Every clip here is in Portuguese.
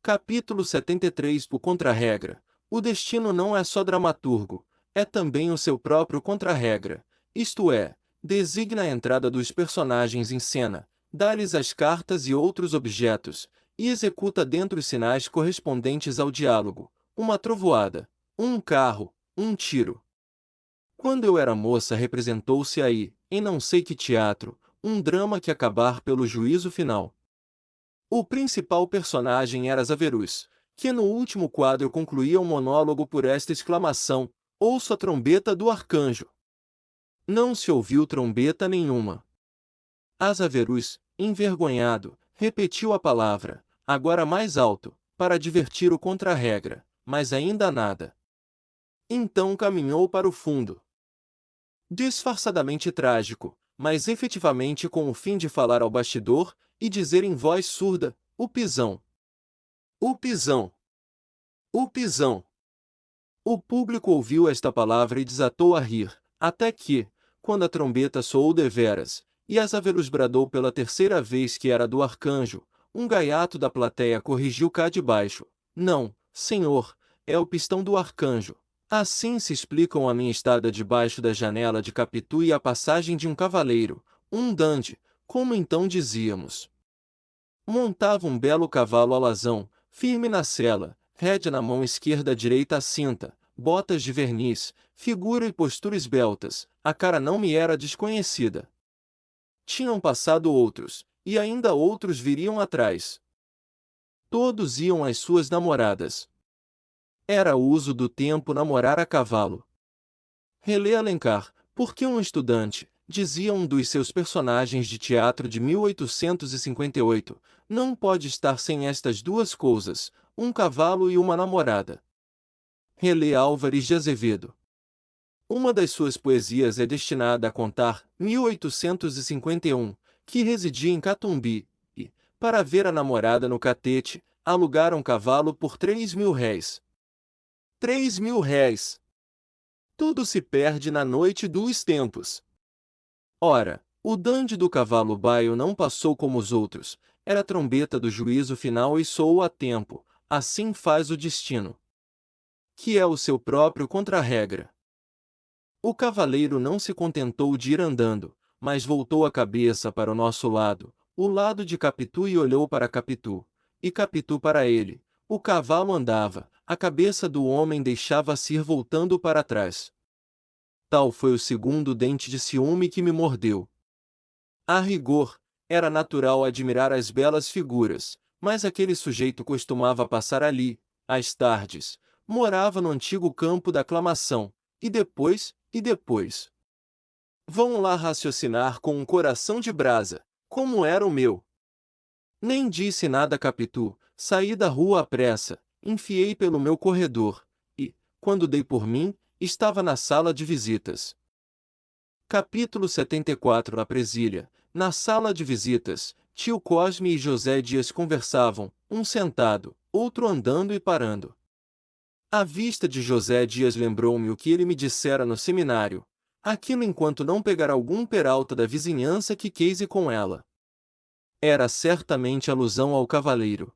Capítulo 73. O contra-regra. O destino não é só dramaturgo, é também o seu próprio contra-regra, isto é, designa a entrada dos personagens em cena, dá-lhes as cartas e outros objetos, e executa dentro os sinais correspondentes ao diálogo, uma trovoada, um carro, um tiro. Quando eu era moça representou-se aí, em não sei que teatro, um drama que acabar pelo juízo final. O principal personagem era Zaverus, que no último quadro concluía o monólogo por esta exclamação: "Ouço a trombeta do arcanjo." Não se ouviu trombeta nenhuma. Azaverus, envergonhado, repetiu a palavra, agora mais alto, para divertir o contra-regra, mas ainda nada. Então caminhou para o fundo. Disfarçadamente trágico, mas efetivamente com o fim de falar ao bastidor e dizer em voz surda: "O pisão! O pisão! O pisão!" O público ouviu esta palavra e desatou a rir, até que, quando a trombeta soou deveras, e Azaverus bradou pela terceira vez que era do arcanjo, um gaiato da plateia corrigiu cá de baixo: "Não, senhor, é o pistão do arcanjo." Assim se explicam a minha estada debaixo da janela de Capitu e a passagem de um cavaleiro, um dandy, como então dizíamos. Montava um belo cavalo alazão, firme na sela, rédea na mão esquerda, direita à cinta, botas de verniz, figura e postura esbeltas, a cara não me era desconhecida. Tinham passado outros, e ainda outros viriam atrás. Todos iam às suas namoradas. Era o uso do tempo namorar a cavalo. Relê Alencar, porque um estudante, dizia um dos seus personagens de teatro de 1858, não pode estar sem estas duas coisas, um cavalo e uma namorada. Relê Álvares de Azevedo. Uma das suas poesias é destinada a contar 1851, que residia em Catumbi, e, para ver a namorada no catete, alugaram um cavalo por 3.000 réis. 3.000 réis! Tudo se perde na noite dos tempos. Ora, o dandy do cavalo baio não passou como os outros, era a trombeta do juízo final e soou a tempo, assim faz o destino. Que é o seu próprio contra-regra. O cavaleiro não se contentou de ir andando, mas voltou a cabeça para o nosso lado, o lado de Capitu, e olhou para Capitu, e Capitu para ele. O cavalo andava, a cabeça do homem deixava-se ir voltando para trás. Tal foi o segundo dente de ciúme que me mordeu. A rigor, era natural admirar as belas figuras, mas aquele sujeito costumava passar ali, às tardes, morava no antigo campo da aclamação, e depois. Vão lá raciocinar com um coração de brasa, como era o meu. Nem disse nada a Capitu, saí da rua à pressa, enfiei pelo meu corredor, e, quando dei por mim, estava na sala de visitas. Capítulo 74. A Presília. Na sala de visitas, tio Cosme e José Dias conversavam, um sentado, outro andando e parando. A vista de José Dias lembrou-me o que ele me dissera no seminário, aquilo enquanto não pegar algum peralta da vizinhança que queise com ela. Era certamente alusão ao cavaleiro.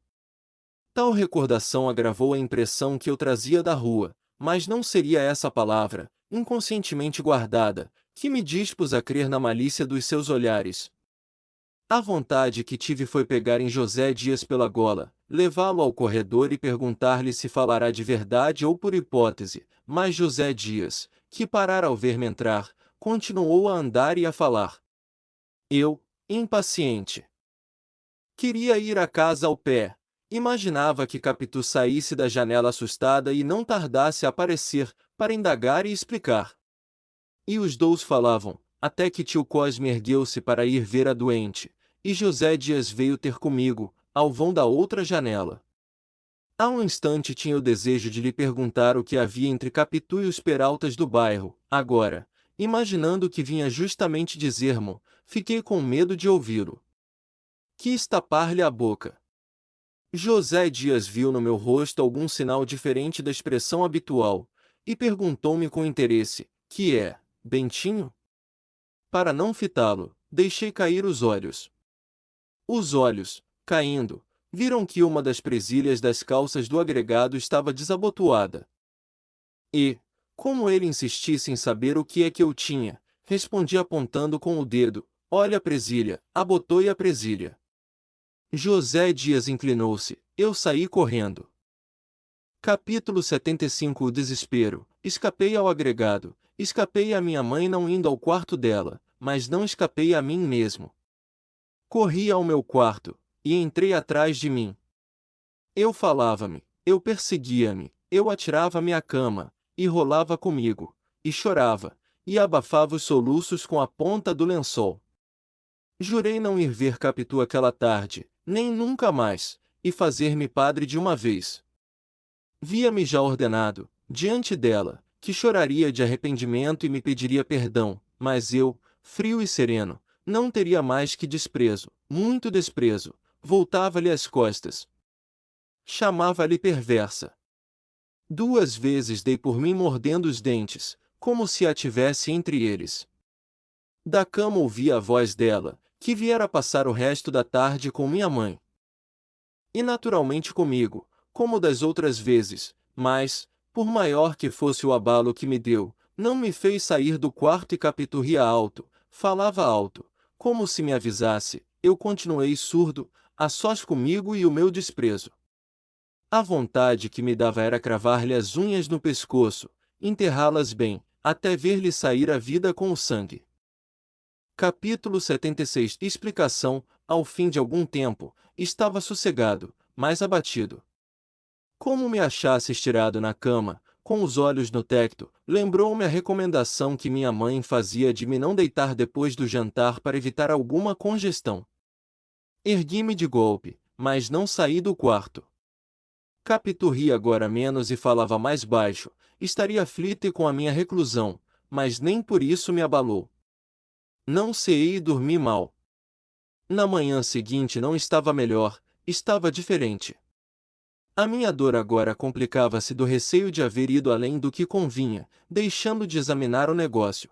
Tal recordação agravou a impressão que eu trazia da rua, mas não seria essa a palavra, inconscientemente guardada, que me dispus a crer na malícia dos seus olhares. A vontade que tive foi pegar em José Dias pela gola, levá-lo ao corredor e perguntar-lhe se falará de verdade ou por hipótese, mas José Dias, que parara ao ver-me entrar, continuou a andar e a falar. Eu, impaciente, queria ir à casa ao pé. Imaginava que Capitu saísse da janela assustada e não tardasse a aparecer, para indagar e explicar. E os dois falavam, até que tio Cosme ergueu-se para ir ver a doente, e José Dias veio ter comigo, ao vão da outra janela. Há um instante tinha o desejo de lhe perguntar o que havia entre Capitu e os peraltas do bairro, agora, imaginando que vinha justamente dizer-mo, fiquei com medo de ouvi-lo. Quis tapar-lhe a boca. José Dias viu no meu rosto algum sinal diferente da expressão habitual, e perguntou-me com interesse, que é, Bentinho? Para não fitá-lo, deixei cair os olhos. Os olhos, caindo, viram que uma das presilhas das calças do agregado estava desabotoada. E, como ele insistisse em saber o que é que eu tinha, respondi apontando com o dedo: olha a presilha, abotoe a presilha. José Dias inclinou-se, eu saí correndo. Capítulo 75. O desespero. Escapei ao agregado, escapei à minha mãe não indo ao quarto dela, mas não escapei a mim mesmo. Corri ao meu quarto, e entrei atrás de mim. Eu falava-me, eu perseguia-me, eu atirava-me à cama, e rolava comigo, e chorava, e abafava os soluços com a ponta do lençol. Jurei não ir ver Capitu aquela tarde, nem nunca mais, e fazer-me padre de uma vez. Via-me já ordenado, diante dela, que choraria de arrependimento e me pediria perdão, mas eu, frio e sereno, não teria mais que desprezo, muito desprezo, voltava-lhe as costas. Chamava-lhe perversa. 2 vezes dei por mim mordendo os dentes, como se a tivesse entre eles. Da cama ouvi a voz dela, que viera passar o resto da tarde com minha mãe. E naturalmente comigo, como das outras vezes, mas, por maior que fosse o abalo que me deu, não me fez sair do quarto e Capitu ria alto, falava alto, como se me avisasse. Eu continuei surdo, a sós comigo e o meu desprezo. A vontade que me dava era cravar-lhe as unhas no pescoço, enterrá-las bem, até ver-lhe sair a vida com o sangue. Capítulo 76. Explicação. Ao fim de algum tempo, estava sossegado, mas abatido. Como me achasse estirado na cama, com os olhos no tecto, lembrou-me a recomendação que minha mãe fazia de me não deitar depois do jantar para evitar alguma congestão. Ergui-me de golpe, mas não saí do quarto. Capitu ria agora menos e falava mais baixo, estaria aflita com a minha reclusão, mas nem por isso me abalou. Não ceei e dormi mal. Na manhã seguinte não estava melhor, estava diferente. A minha dor agora complicava-se do receio de haver ido além do que convinha, deixando de examinar o negócio.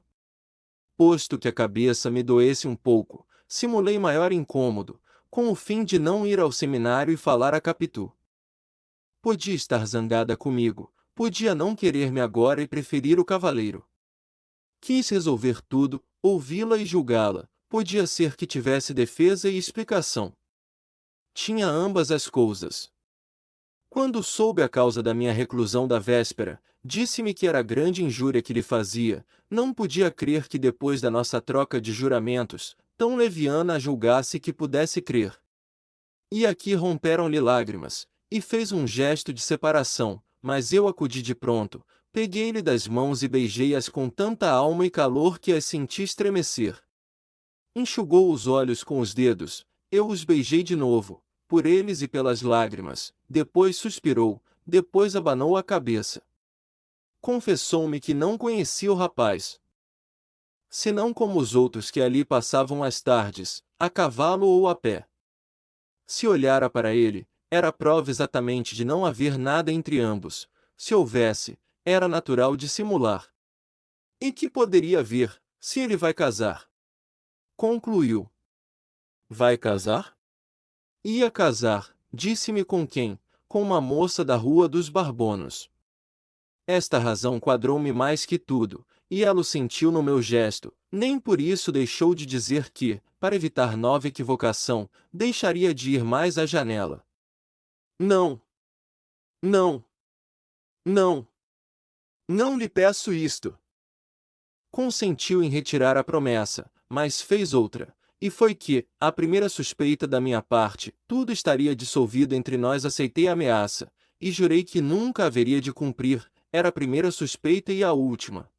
Posto que a cabeça me doesse um pouco, simulei maior incômodo, com o fim de não ir ao seminário e falar a Capitu. Podia estar zangada comigo, podia não querer-me agora e preferir o cavaleiro. Quis resolver tudo, ouvi-la e julgá-la, podia ser que tivesse defesa e explicação. Tinha ambas as coisas. Quando soube a causa da minha reclusão da véspera, disse-me que era grande injúria que lhe fazia, não podia crer que depois da nossa troca de juramentos, tão leviana a julgasse que pudesse crer. E aqui romperam-lhe lágrimas, e fez um gesto de separação, mas eu acudi de pronto, peguei-lhe das mãos e beijei-as com tanta alma e calor que as senti estremecer. Enxugou os olhos com os dedos, eu os beijei de novo, por eles e pelas lágrimas, depois suspirou, depois abanou a cabeça. Confessou-me que não conhecia o rapaz. Senão como os outros que ali passavam as tardes, a cavalo ou a pé. Se olhara para ele, era prova exatamente de não haver nada entre ambos, se houvesse, era natural dissimular. E que poderia haver, se ele vai casar? Concluiu. Vai casar? Ia casar, disse-me com quem? Com uma moça da Rua dos Barbonos. Esta razão quadrou-me mais que tudo, e ela o sentiu no meu gesto, nem por isso deixou de dizer que, para evitar nova equivocação, deixaria de ir mais à janela. Não! Não! Não! Não lhe peço isto! Consentiu em retirar a promessa, mas fez outra, e foi que, à primeira suspeita da minha parte, tudo estaria dissolvido entre nós. Aceitei a ameaça, e jurei que nunca haveria de cumprir, era a primeira suspeita e a última.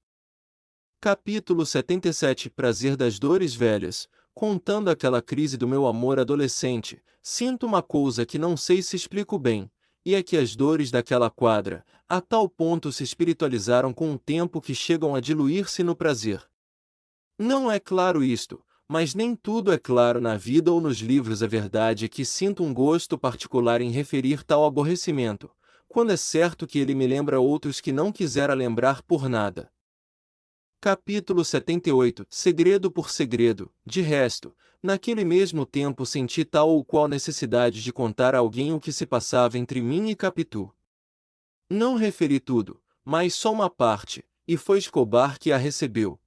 Capítulo 77. Prazer das dores velhas. Contando aquela crise do meu amor adolescente, sinto uma coisa que não sei se explico bem, e é que as dores daquela quadra, a tal ponto se espiritualizaram com o tempo que chegam a diluir-se no prazer. Não é claro isto, mas nem tudo é claro na vida ou nos livros. A verdade é que sinto um gosto particular em referir tal aborrecimento, quando é certo que ele me lembra outros que não quisera lembrar por nada. Capítulo 78. Segredo por segredo. De resto, naquele mesmo tempo senti tal ou qual necessidade de contar a alguém o que se passava entre mim e Capitu. Não referi tudo, mas só uma parte, e foi Escobar que a recebeu.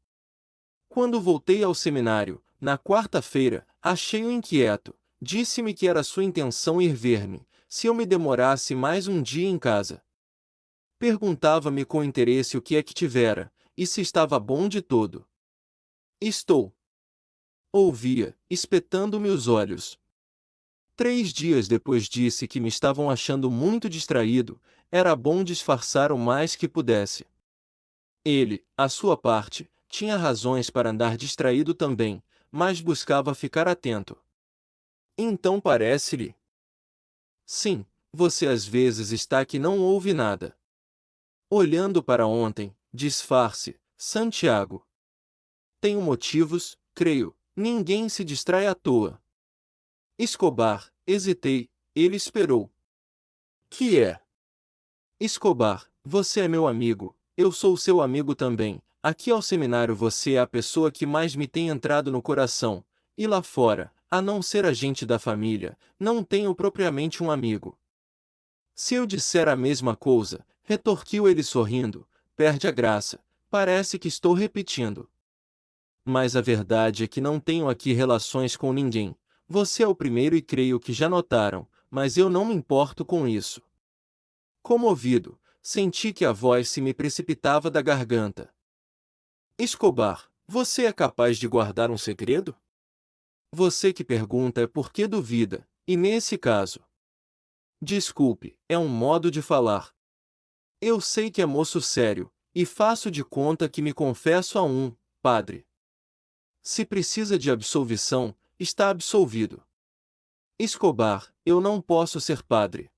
Quando voltei ao seminário, na quarta-feira, achei-o inquieto. Disse-me que era sua intenção ir ver-me, se eu me demorasse mais um dia em casa. Perguntava-me com interesse o que é que tivera, e se estava bom de todo. Estou. Ouvia, espetando-me os olhos. 3 dias depois disse que me estavam achando muito distraído, era bom disfarçar o mais que pudesse. Ele, à sua parte, tinha razões para andar distraído também, mas buscava ficar atento. Então parece-lhe? Sim, você às vezes está que não ouve nada. Olhando para ontem, disfarce, Santiago. Tenho motivos, creio, ninguém se distrai à toa. Escobar, hesitei, ele esperou. Que é? Escobar, você é meu amigo, eu sou seu amigo também. Aqui ao seminário você é a pessoa que mais me tem entrado no coração, e lá fora, a não ser a gente da família, não tenho propriamente um amigo. Se eu disser a mesma coisa, retorquiu ele sorrindo, perde a graça, parece que estou repetindo. Mas a verdade é que não tenho aqui relações com ninguém. Você é o primeiro e creio que já notaram, mas eu não me importo com isso. Comovido, senti que a voz se me precipitava da garganta. Escobar, você é capaz de guardar um segredo? Você que pergunta é porque duvida, e nesse caso. Desculpe, é um modo de falar. Eu sei que é moço sério, e faço de conta que me confesso a um, padre. Se precisa de absolvição, está absolvido. Escobar, eu não posso ser padre.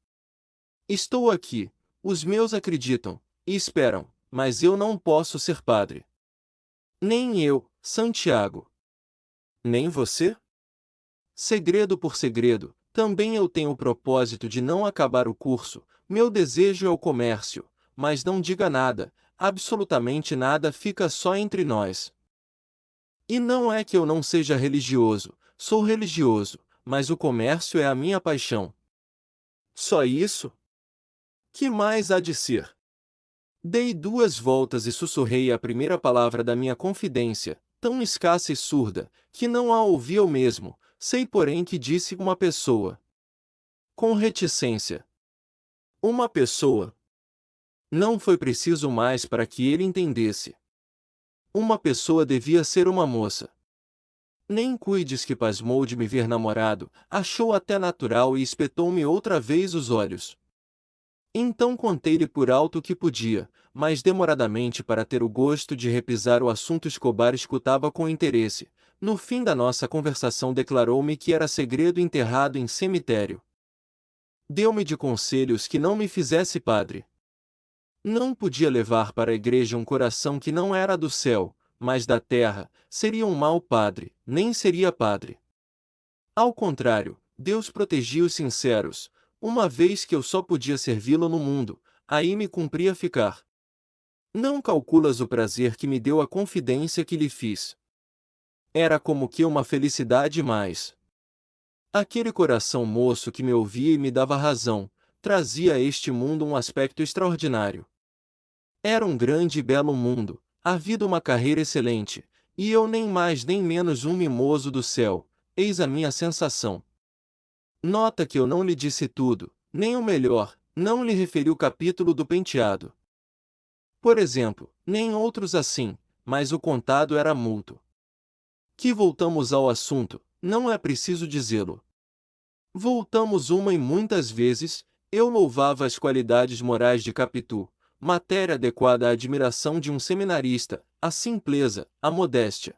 Estou aqui, os meus acreditam, e esperam, mas eu não posso ser padre. Nem eu, Santiago. Nem você? Segredo por segredo, também eu tenho o propósito de não acabar o curso, meu desejo é o comércio, mas não diga nada, absolutamente nada fica só entre nós. E não é que eu não seja religioso, sou religioso, mas o comércio é a minha paixão. Só isso? Que mais há de ser? Dei 2 voltas e sussurrei a primeira palavra da minha confidência, tão escassa e surda, que não a ouvi eu mesmo, sei porém que disse uma pessoa. Com reticência. Uma pessoa. Não foi preciso mais para que ele entendesse. Uma pessoa devia ser uma moça. Nem cuides que pasmou de me ver namorado, achou até natural e espetou-me outra vez os olhos. Então contei-lhe por alto o que podia, mas demoradamente para ter o gosto de repisar o assunto. Escobar escutava com interesse. No fim da nossa conversação declarou-me que era segredo enterrado em cemitério. Deu-me de conselhos que não me fizesse padre. Não podia levar para a igreja um coração que não era do céu, mas da terra, seria um mau padre, nem seria padre. Ao contrário, Deus protegia os sinceros, uma vez que eu só podia servi-lo no mundo, aí me cumpria ficar. Não calculas o prazer que me deu a confidência que lhe fiz. Era como que uma felicidade mais. Aquele coração moço que me ouvia e me dava razão, trazia a este mundo um aspecto extraordinário. Era um grande e belo mundo, a vida uma carreira excelente, e eu nem mais nem menos um mimoso do céu, eis a minha sensação. Nota que eu não lhe disse tudo, nem o melhor, não lhe referi o capítulo do penteado. Por exemplo, nem outros assim, mas o contado era mútuo. Que voltamos ao assunto, não é preciso dizê-lo. Voltamos uma e muitas vezes, eu louvava as qualidades morais de Capitu, matéria adequada à admiração de um seminarista, a simpleza, a modéstia,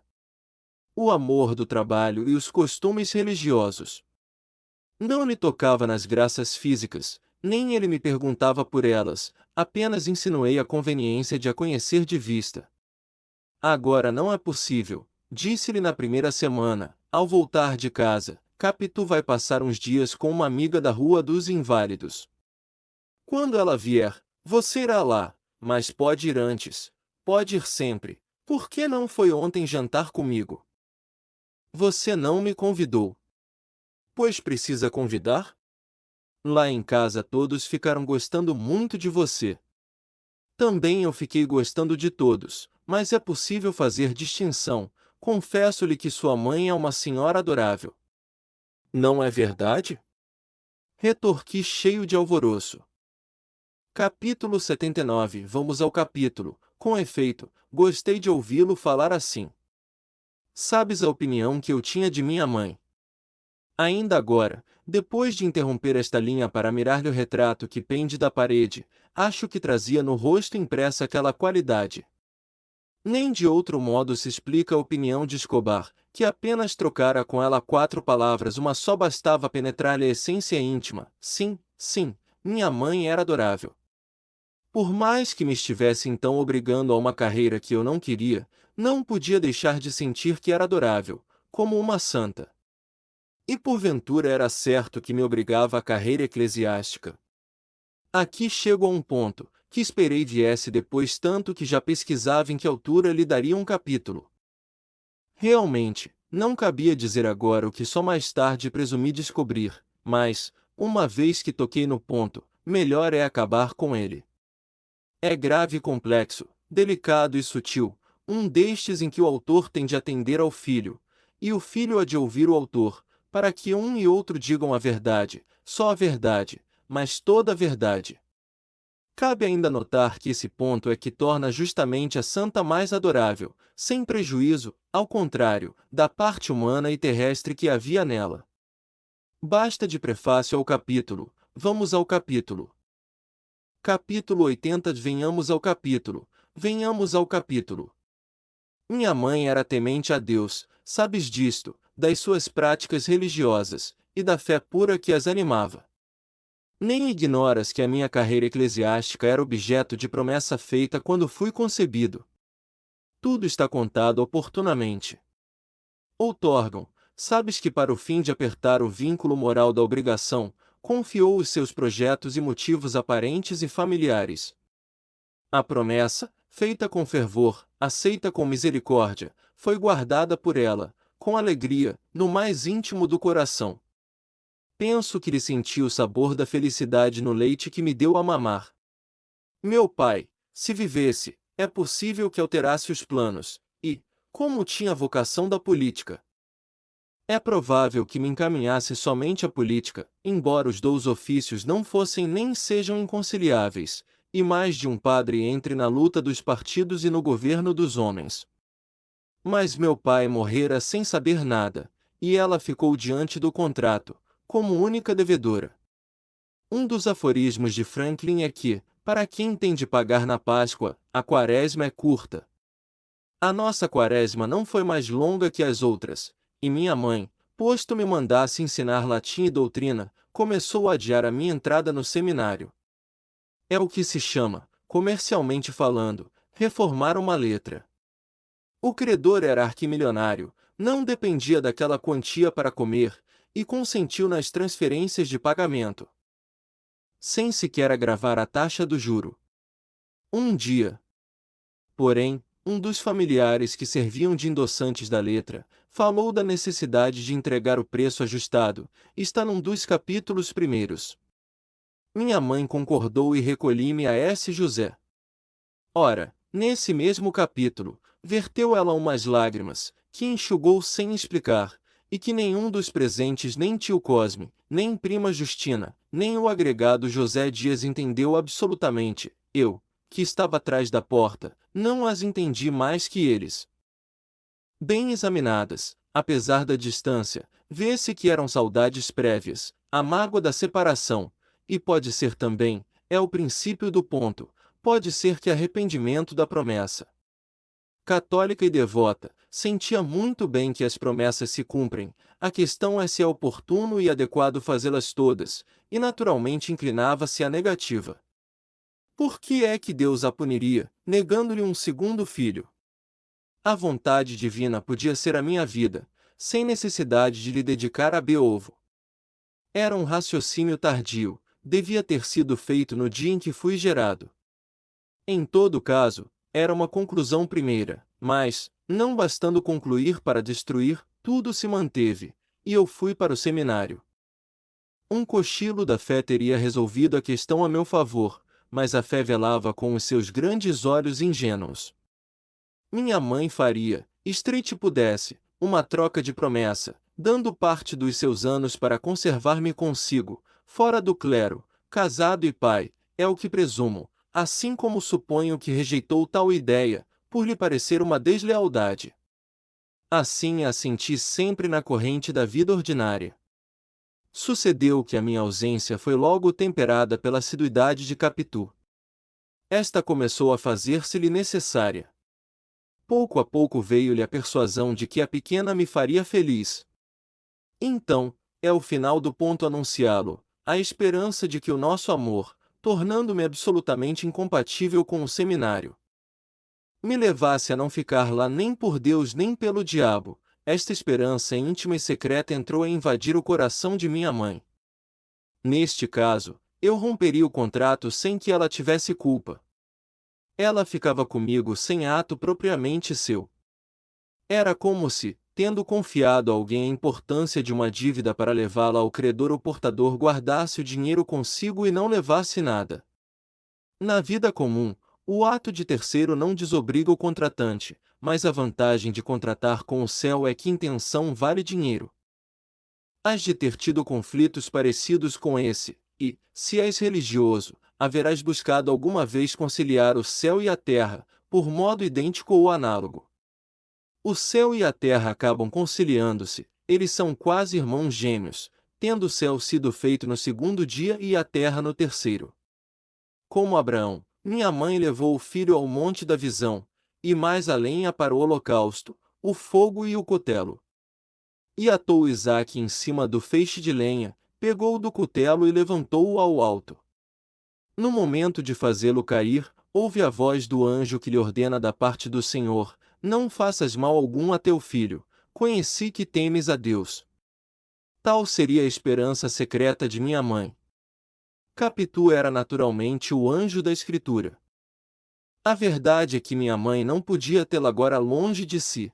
o amor do trabalho e os costumes religiosos. Não lhe tocava nas graças físicas, nem ele me perguntava por elas, apenas insinuei a conveniência de a conhecer de vista. Agora não é possível, disse-lhe na primeira semana, ao voltar de casa, Capitu vai passar uns dias com uma amiga da Rua dos Inválidos. Quando ela vier, você irá lá, mas pode ir antes, pode ir sempre, Por que não foi ontem jantar comigo? Você não me convidou. Pois precisa convidar? Lá em casa todos ficaram gostando muito de você. Também eu fiquei gostando de todos, mas é possível fazer distinção. Confesso-lhe que sua mãe é uma senhora adorável. Não é verdade? Retorqui cheio de alvoroço. Capítulo 79. Vamos ao capítulo. Com efeito, gostei de ouvi-lo falar assim. Sabes a opinião que eu tinha de minha mãe? Ainda agora, depois de interromper esta linha para mirar-lhe o retrato que pende da parede, acho que trazia no rosto impressa aquela qualidade. Nem de outro modo se explica a opinião de Escobar, que apenas trocara com ela 4 palavras, uma só bastava penetrar-lhe a essência íntima. Sim, sim, minha mãe era adorável. Por mais que me estivesse então obrigando a uma carreira que eu não queria, não podia deixar de sentir que era adorável, como uma santa. E porventura era certo que me obrigava à carreira eclesiástica. Aqui chego a um ponto, que esperei viesse depois, tanto que já pesquisava em que altura lhe daria um capítulo. Realmente, não cabia dizer agora o que só mais tarde presumi descobrir, mas, uma vez que toquei no ponto, melhor é acabar com ele. É grave e complexo, delicado e sutil, um destes em que o autor tem de atender ao filho, e o filho há de ouvir o autor, para que um e outro digam a verdade, só a verdade, mas toda a verdade. Cabe ainda notar que esse ponto é que torna justamente a santa mais adorável, sem prejuízo, ao contrário, da parte humana e terrestre que havia nela. Basta de prefácio ao capítulo. Vamos ao capítulo. Capítulo 80. Venhamos ao capítulo. Venhamos ao capítulo. Minha mãe era temente a Deus, sabes disto, das suas práticas religiosas, e da fé pura que as animava. Nem ignoras que a minha carreira eclesiástica era objeto de promessa feita quando fui concebido. Tudo está contado oportunamente. Outorgam, sabes que para o fim de apertar o vínculo moral da obrigação, confiou os seus projetos e motivos a parentes e familiares. A promessa, feita com fervor, aceita com misericórdia, foi guardada por ela, com alegria, no mais íntimo do coração. Penso que lhe senti o sabor da felicidade no leite que me deu a mamar. Meu pai, se vivesse, é possível que alterasse os planos, e, como tinha vocação da política, é provável que me encaminhasse somente à política, embora os 2 ofícios não fossem nem sejam inconciliáveis, e mais de um padre entre na luta dos partidos e no governo dos homens. Mas meu pai morrera sem saber nada, e ela ficou diante do contrato, como única devedora. Um dos aforismos de Franklin é que, para quem tem de pagar na Páscoa, a quaresma é curta. A nossa quaresma não foi mais longa que as outras, e minha mãe, posto me mandasse ensinar latim e doutrina, começou a adiar a minha entrada no seminário. É o que se chama, comercialmente falando, reformar uma letra. O credor era arquimilionário, não dependia daquela quantia para comer, e consentiu nas transferências de pagamento, sem sequer agravar a taxa do juro. Um dia, porém, um dos familiares que serviam de endossantes da letra, falou da necessidade de entregar o preço ajustado, está num dos capítulos primeiros. Minha mãe concordou e recolhi-me a S. José. Ora, nesse mesmo capítulo, verteu ela umas lágrimas, que enxugou sem explicar, e que nenhum dos presentes, nem tio Cosme, nem prima Justina, nem o agregado José Dias entendeu absolutamente. Eu, que estava atrás da porta, não as entendi mais que eles. Bem examinadas, apesar da distância, vê-se que eram saudades prévias, a mágoa da separação, e pode ser também, é o princípio do ponto, pode ser que arrependimento da promessa. Católica e devota, sentia muito bem que as promessas se cumprem, a questão é se é oportuno e adequado fazê-las todas, e naturalmente inclinava-se à negativa. Por que é que Deus a puniria, negando-lhe um segundo filho? A vontade divina podia ser a minha vida, sem necessidade de lhe dedicar a Beovo. Era um raciocínio tardio, devia ter sido feito no dia em que fui gerado. Em todo caso, era uma conclusão primeira, Mas, não bastando concluir para destruir, tudo se manteve, e eu fui para o seminário. Um cochilo da fé teria resolvido a questão a meu favor, mas a fé velava com os seus grandes olhos ingênuos. Minha mãe faria, estreite pudesse, uma troca de promessa, dando parte dos seus anos para conservar-me consigo, fora do clero, casado e pai, é o que presumo, assim como suponho que rejeitou tal ideia, por lhe parecer uma deslealdade. Assim a senti sempre na corrente da vida ordinária. Sucedeu que a minha ausência foi logo temperada pela assiduidade de Capitu. Esta começou a fazer-se-lhe necessária. Pouco a pouco veio-lhe a persuasão de que a pequena me faria feliz. Então, é o final do ponto anunciá-lo, a esperança de que o nosso amor, tornando-me absolutamente incompatível com o seminário, me levasse a não ficar lá nem por Deus nem pelo diabo. Esta esperança íntima e secreta entrou a invadir o coração de minha mãe. Neste caso, eu romperia o contrato sem que ela tivesse culpa. Ela ficava comigo sem ato propriamente seu. Era como se, tendo confiado a alguém a importância de uma dívida para levá-la ao credor, o portador guardasse o dinheiro consigo e não levasse nada. Na vida comum, o ato de terceiro não desobriga o contratante, mas a vantagem de contratar com o céu é que intenção vale dinheiro. Hás de ter tido conflitos parecidos com esse, e, se és religioso, haverás buscado alguma vez conciliar o céu e a terra, por modo idêntico ou análogo. O céu e a terra acabam conciliando-se, eles são quase irmãos gêmeos, tendo o céu sido feito no segundo dia e a terra no terceiro. Como Abraão, minha mãe levou o filho ao monte da visão, e mais além para o holocausto, o fogo e o cutelo. E atou Isaque em cima do feixe de lenha, pegou do cutelo e levantou-o ao alto. No momento de fazê-lo cair, ouve a voz do anjo que lhe ordena da parte do Senhor: não faças mal algum a teu filho, conheci que temes a Deus. Tal seria a esperança secreta de minha mãe. Capitu era naturalmente o anjo da Escritura. A verdade é que minha mãe não podia tê-la agora longe de si.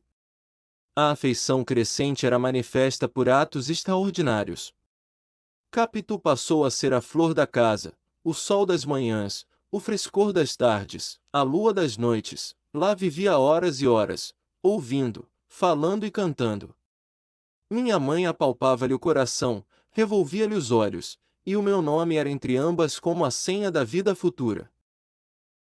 A afeição crescente era manifesta por atos extraordinários. Capitu passou a ser a flor da casa, o sol das manhãs, o frescor das tardes, a lua das noites. Lá vivia horas e horas, ouvindo, falando e cantando. Minha mãe apalpava-lhe o coração, revolvia-lhe os olhos, e o meu nome era entre ambas como a senha da vida futura.